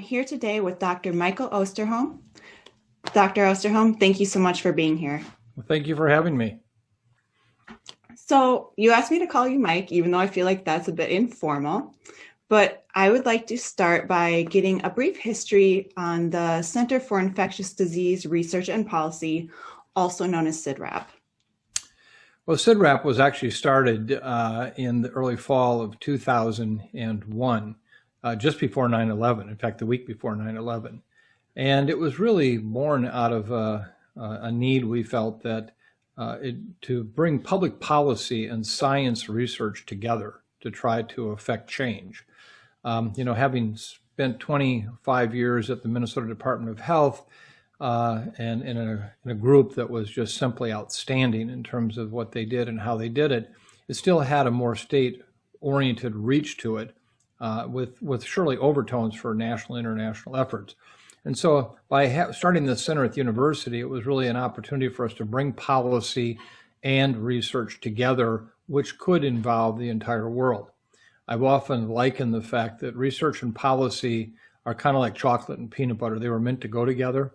here today with Dr. Michael Osterholm. Dr. Osterholm, thank you so much for being here. Well, thank you for having me. So you asked me to call you Mike, even though I feel like that's a bit informal, but I would like to start by getting a brief history on the Center for Infectious Disease Research and Policy, also known as SIDRAP. Well, SIDRAP was actually started in the early fall of 2001, just before 9/11, in fact, the week before 9/11. And it was really born out of a need we felt that to bring public policy and science research together to try to affect change. Having spent 25 years at the Minnesota Department of Health, and in a group that was just simply outstanding in terms of what they did and how they did it, it still had a more state-oriented reach to it, with surely overtones for national and international efforts. And so by starting the center at the university, it was really an opportunity for us to bring policy and research together, which could involve the entire world. I've often likened the fact that research and policy are kind of like chocolate and peanut butter. They were meant to go together.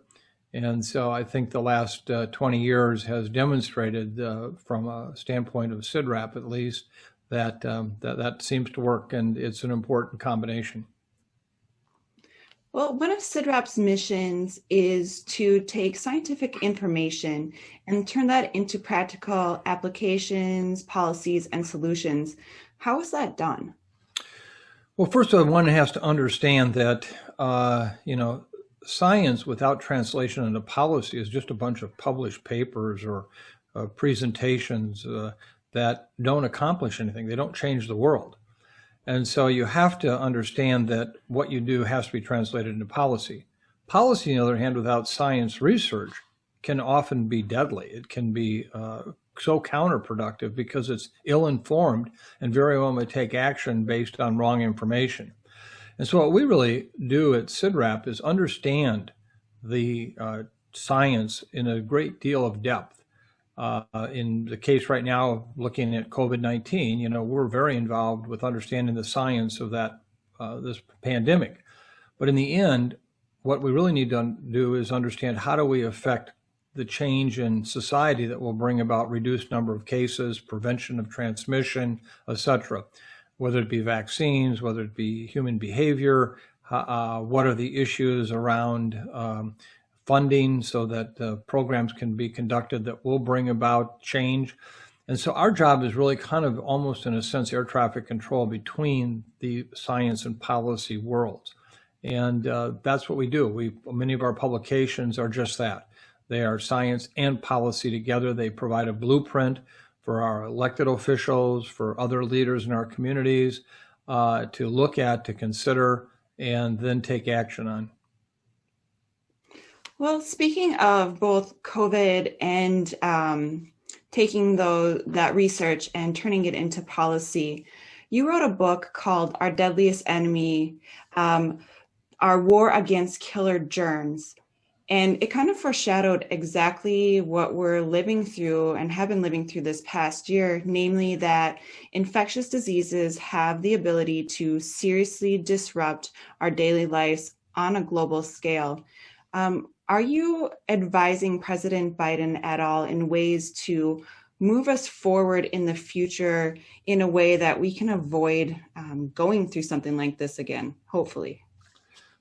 And so I think the last 20 years has demonstrated, from a standpoint of SIDRAP at least, that seems to work, and it's an important combination. Well, one of SIDRAP's missions is to take scientific information and turn that into practical applications, policies, and solutions. How is that done? Well, first of all, one has to understand that, science without translation into policy is just a bunch of published papers or presentations that don't accomplish anything. They don't change the world. And so you have to understand that what you do has to be translated into policy. Policy, on the other hand, without science research can often be deadly. It can be so counterproductive because it's ill-informed and very well may take action based on wrong information. And so what we really do at SIDRAP is understand the science in a great deal of depth. In the case right now, looking at COVID-19, we're very involved with understanding the science of this pandemic. But in the end, what we really need to do is understand how do we affect the change in society that will bring about reduced number of cases, prevention of transmission, etc. Whether it be vaccines, whether it be human behavior, what are the issues around funding so that programs can be conducted that will bring about change. And so our job is really kind of almost in a sense air traffic control between the science and policy worlds. And that's what we do. Many of our publications are just that. They are science and policy together. They provide a blueprint for our elected officials, for other leaders in our communities to look at, to consider, and then take action on. Well, speaking of both COVID and taking that research and turning it into policy, you wrote a book called Our Deadliest Enemy, Our War Against Killer Germs. And it kind of foreshadowed exactly what we're living through and have been living through this past year, namely that infectious diseases have the ability to seriously disrupt our daily lives on a global scale. Are you advising President Biden at all in ways to move us forward in the future in a way that we can avoid going through something like this again, hopefully?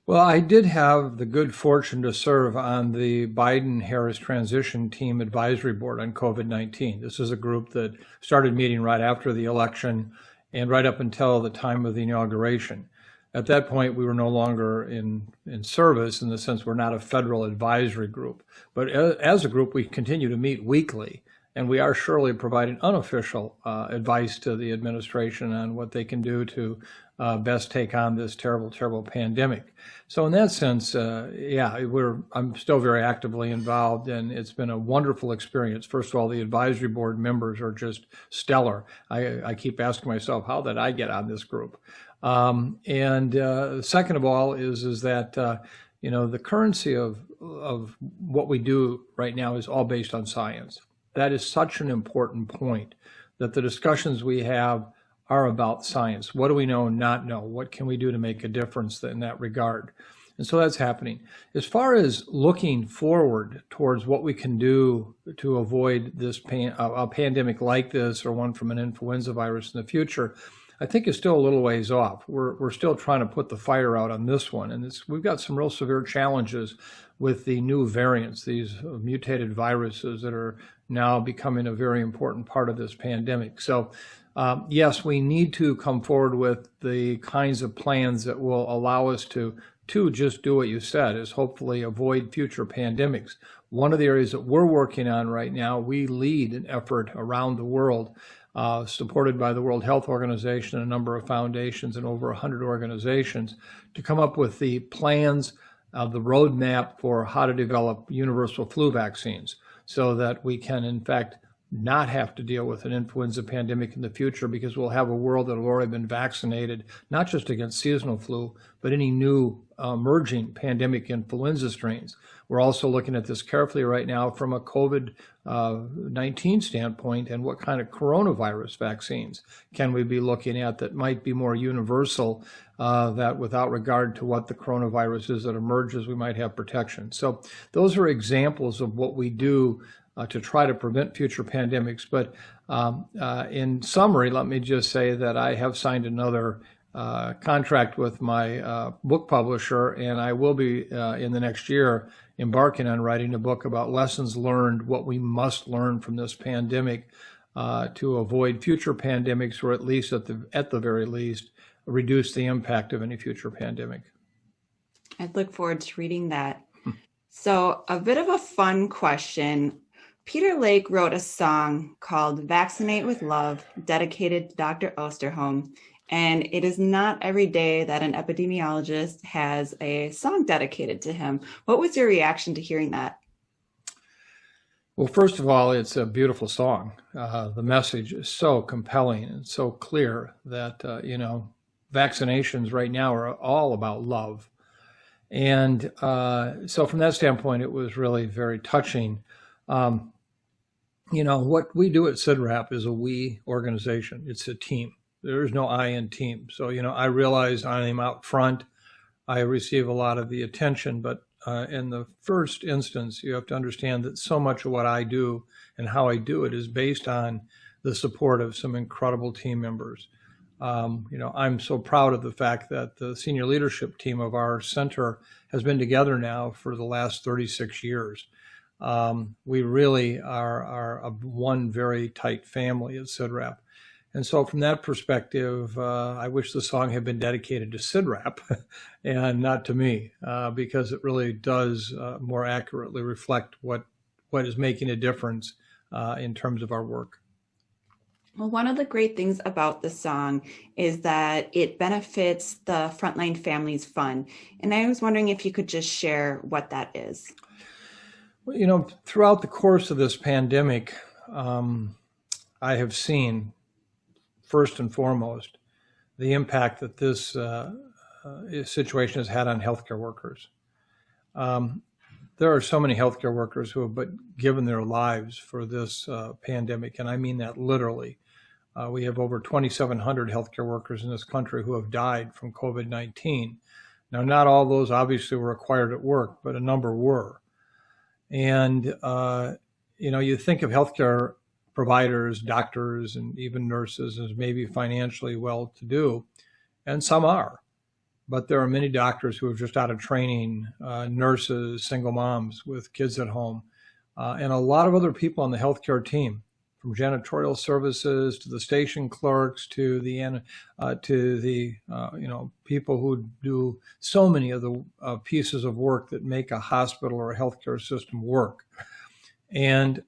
Well, I did have the good fortune to serve on the Biden-Harris Transition Team Advisory Board on COVID-19. This is a group that started meeting right after the election and right up until the time of the inauguration. At that point, we were no longer in service in the sense we're not a federal advisory group. But as a group, we continue to meet weekly, and we are surely providing unofficial advice to the administration on what they can do to best take on this terrible, terrible pandemic. So in that sense, I'm still very actively involved, and it's been a wonderful experience. First of all, the advisory board members are just stellar. I keep asking myself, how did I get on this group? Second of all is that the currency of what we do right now is all based on science. That is such an important point, that the discussions we have are about science. What do we know and not know? What can we do to make a difference in that regard? And so that's happening. As far as looking forward towards what we can do to avoid this a pandemic like this or one from an influenza virus in the future, I think it's still a little ways off. We're still trying to put the fire out on this one. And we've got some real severe challenges with the new variants, these mutated viruses that are now becoming a very important part of this pandemic. So yes, we need to come forward with the kinds of plans that will allow us to just do what you said, is hopefully avoid future pandemics. One of the areas that we're working on right now, we lead an effort around the world, supported by the World Health Organization and a number of foundations and over 100 organizations, to come up with the plans, the roadmap for how to develop universal flu vaccines so that we can, in fact, not have to deal with an influenza pandemic in the future, because we'll have a world that will already been vaccinated, not just against seasonal flu, but any new emerging pandemic influenza strains. We're also looking at this carefully right now from a COVID-19 standpoint, and what kind of coronavirus vaccines can we be looking at that might be more universal, that without regard to what the coronavirus is that emerges, we might have protection. So those are examples of what we do to try to prevent future pandemics. But in summary, let me just say that I have signed another contract with my book publisher, and I will be in the next year embarking on writing a book about lessons learned, what we must learn from this pandemic to avoid future pandemics, or at least at the very least, reduce the impact of any future pandemic. I look forward to reading that. So a bit of a fun question. Peter Lake wrote a song called Vaccinate with Love, dedicated to Dr. Osterholm. And it is not every day that an epidemiologist has a song dedicated to him. What was your reaction to hearing that? Well, first of all, it's a beautiful song. The message is so compelling and so clear that, vaccinations right now are all about love. And so from that standpoint, it was really very touching. What we do at SIDRAP is a we organization. It's a team. There is no I in team. So, I realize I'm out front. I receive a lot of the attention, but in the first instance, you have to understand that so much of what I do and how I do it is based on the support of some incredible team members. I'm so proud of the fact that the senior leadership team of our center has been together now for the last 36 years. We really are one very tight family at SIDRAP. And so from that perspective, I wish the song had been dedicated to SIDRAP and not to me, because it really does more accurately reflect what is making a difference in terms of our work. Well, one of the great things about the song is that it benefits the Frontline Families Fund. And I was wondering if you could just share what that is. Well, throughout the course of this pandemic, I have seen, first and foremost, the impact that this situation has had on healthcare workers. There are so many healthcare workers who have given their lives for this pandemic, and I mean that literally. We have over 2,700 healthcare workers in this country who have died from COVID-19. Now, not all those obviously were required at work, but a number were. And, you think of healthcare providers, doctors, and even nurses as maybe financially well-to-do, and some are. But there are many doctors who are just out of training, nurses, single moms with kids at home, and a lot of other people on the healthcare team, from janitorial services to the station clerks to the people who do so many of the pieces of work that make a hospital or a healthcare system work. And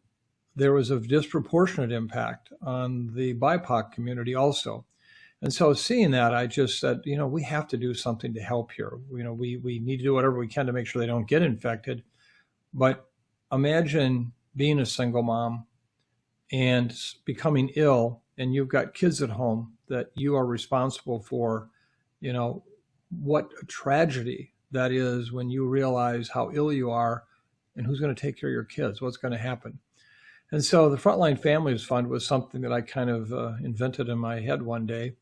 there was a disproportionate impact on the BIPOC community also. And so seeing that, I just said, we have to do something to help here. We need to do whatever we can to make sure they don't get infected. But imagine being a single mom and becoming ill, and you've got kids at home that you are responsible for. What a tragedy that is when you realize how ill you are and who's going to take care of your kids, what's going to happen. And so the Frontline Families Fund was something that I kind of invented in my head one day.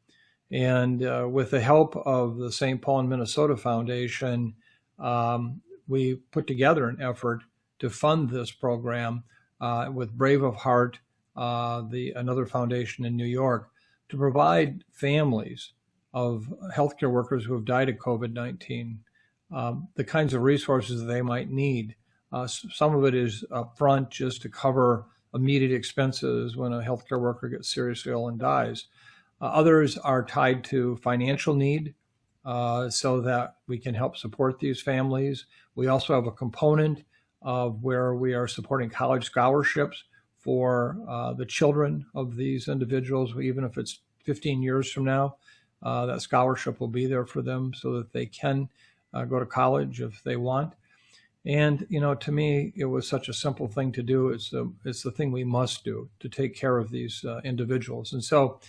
And with the help of the St. Paul and Minnesota Foundation, we put together an effort to fund this program with Brave of Heart, another foundation in New York, to provide families of healthcare workers who have died of COVID-19 the kinds of resources that they might need. Some of it is upfront just to cover immediate expenses when a healthcare worker gets seriously ill and dies. Others are tied to financial need so that we can help support these families. We also have a component of where we are supporting college scholarships for the children of these individuals, even if it's 15 years from now. That scholarship will be there for them so that they can go to college if they want. And, to me, it was such a simple thing to do. It's the thing we must do to take care of these individuals. And so,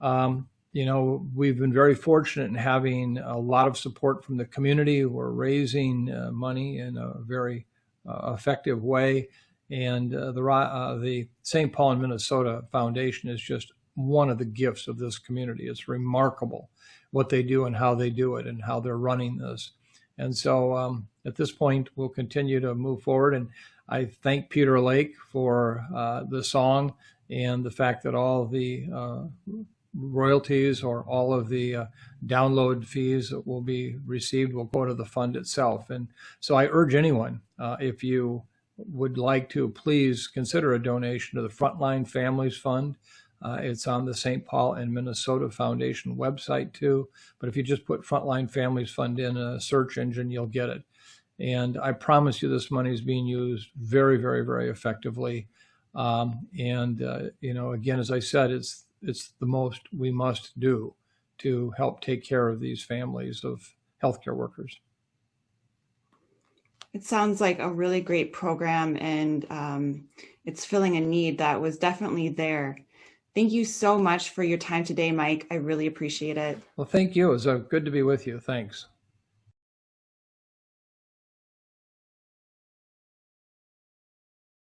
we've been very fortunate in having a lot of support from the community. We're raising money in a very effective way. And the St. Paul and Minnesota Foundation is just one of the gifts of this community. It's remarkable what they do and how they do it and how they're running this. And so at this point, we'll continue to move forward. And I thank Peter Lake for the song and the fact that all the royalties or all of the download fees that will be received will go to the fund itself. And so I urge anyone, if you would like to, please consider a donation to the Frontline Families Fund. It's on the St. Paul and Minnesota Foundation website too. But if you just put Frontline Families Fund in a search engine, you'll get it. And I promise you this money is being used very, very, very effectively. Again, as I said, it's the most we must do to help take care of these families of healthcare workers. It sounds like a really great program, and it's filling a need that was definitely there. Thank you so much for your time today, Mike. I really appreciate it. Well, thank you. It was good to be with you. Thanks.